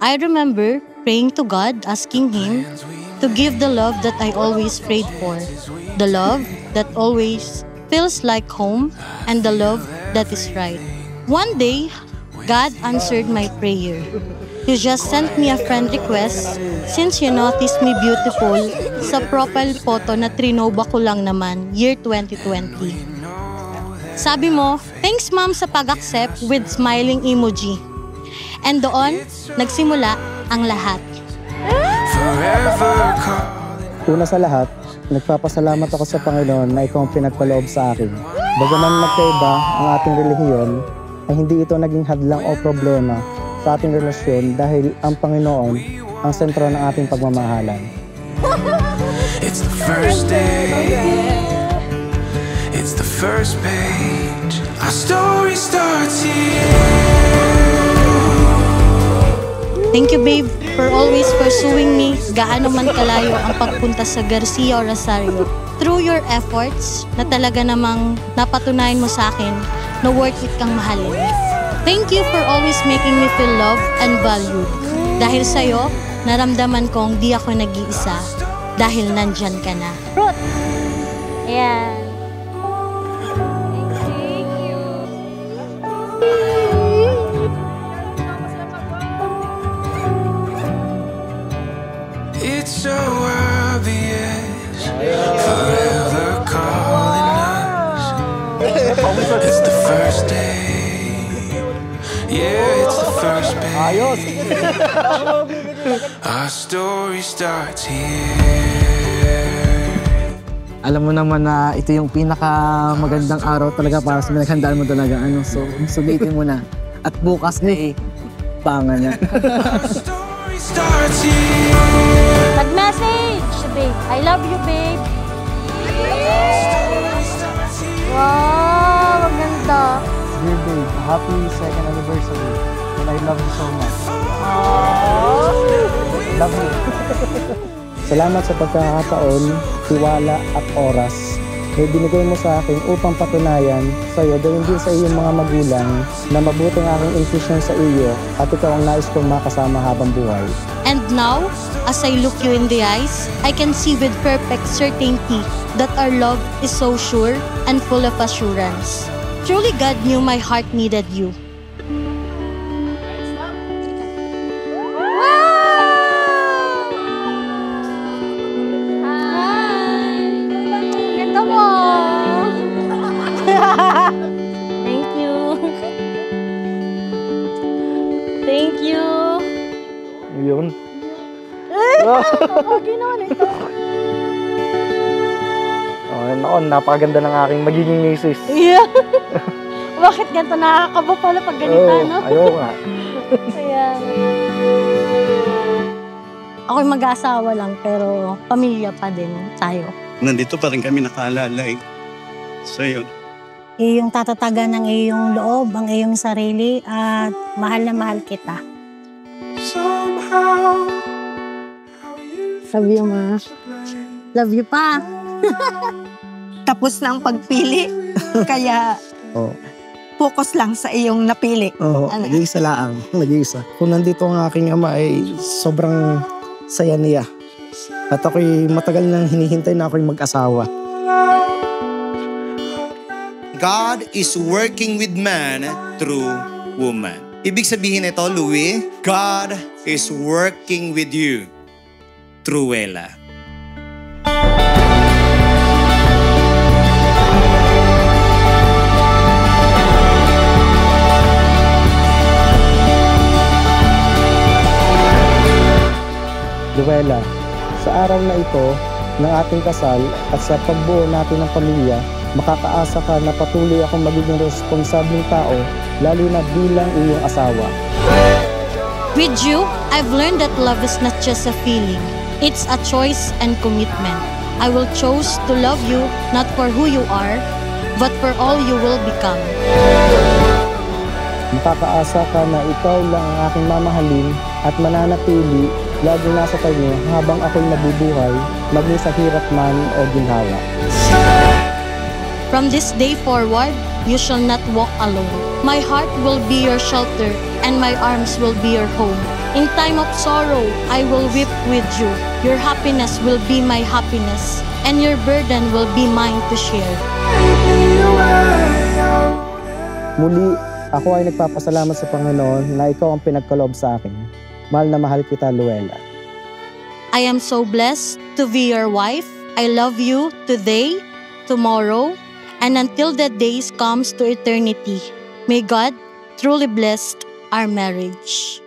I remember praying to God, asking Him to give the love that I always prayed for, the love that always feels like home, and the love that is right. One day, God answered my prayer. You just sent me a friend request since you noticed me beautiful sa profile photo na trinova ko lang naman, year 2020. Sabi mo, thanks ma'am sa pag-accept with smiling emoji. And doon, nagsimula ang lahat. Una sa lahat, nagpapasalamat ako sa Panginoon na ikaw ang pinagpaloob sa akin. Bagaman magkaiba ang ating relihiyon, ay hindi ito naging hadlang o problema sa ating relasyon dahil ang Panginoon ang sentro ng ating pagmamahalan. It's the first day. It's the first page. Our story starts here. Thank you, babe, for always pursuing me gaano man kalayo ang pagpunta sa Garcia o Rosario. Through your efforts, na talaga namang napatunayan mo sa akin na worth it kang mahalin. Thank you for always making me feel loved and valued. Dahil sa'yo, naramdaman kong di ako nag-iisa dahil nandyan ka na. Fruit! Ayan. It's so obvious, forever calling us. It's the first day. Yeah, it's the first page. Our story starts here. Alam mo naman na ito yung pinakamagandang araw talaga para sa pinaghandaan mo talaga. So, sulitin mo na. At bukas na pangan na. Our story starts here. Nag-message, babe. I love you, babe. Wow, ang ganda. Dear babe, happy 2nd anniversary and I love you so much. Love you. Salamat sa pagkakataon, tiwala at oras na binigay mo sa akin upang patunayan sa iyo gayon din sa iyong mga magulang na mabuting aking intuition sa iyo at ikaw ang nais kong makasama habang buhay. And now, as I look you in the eyes, I can see with perfect certainty that our love is so sure and full of assurance. Truly, God knew my heart needed you. Ganda mo. Thank you. Thank you. Yun. Okay naman ito. Naku, napakaganda ng aking magiging misis. Yeah. Bakit ganito? Nakakaba pala pag ganito, no? Ayaw nga. Ayan. Ako'y mag-aasawa lang pero pamilya pa din tayo. Nandito pa rin kami nakaalalay. So yun. Iyong tatatagan ng iyong loob, ang iyong sarili at mahal na mahal kita. Love you, ma. Love you pa. Tapos na ang pagpili, kaya focus lang sa iyong napili. Nag-iisa lang. Nag-iisa. Kung nandito ang aking ama ay sobrang saya niya. At ako'y matagal nang hinihintay na ako'y mag-asawa. God is working with man through woman. Ibig sabihin ito, Louie, God is working with you through Wela. Luella, sa araw na ito ng ating kasal at sa pagbuo natin ng pamilya, makakaasa ka na patuloy akong magiging responsableng tao, lalo na bilang iyong asawa. With you, I've learned that love is not just a feeling. It's a choice and commitment. I will choose to love you not for who you are, but for all you will become. Makakaasa ka na ikaw lang ang aking mamahalin at mananatili laging nasa tayo habang ako'y nabubuhay, maging sa hirap man o ginhawa. From this day forward, you shall not walk alone. My heart will be your shelter, and my arms will be your home. In time of sorrow, I will weep with you. Your happiness will be my happiness, and your burden will be mine to share. Muli, ako ay nagpapasalamat sa Panginoon na ikaw ang pinagkaloob sa akin. Mahal na mahal kita, Luella. I am so blessed to be your wife. I love you today, tomorrow, and until that day comes to eternity. May God truly bless our marriage.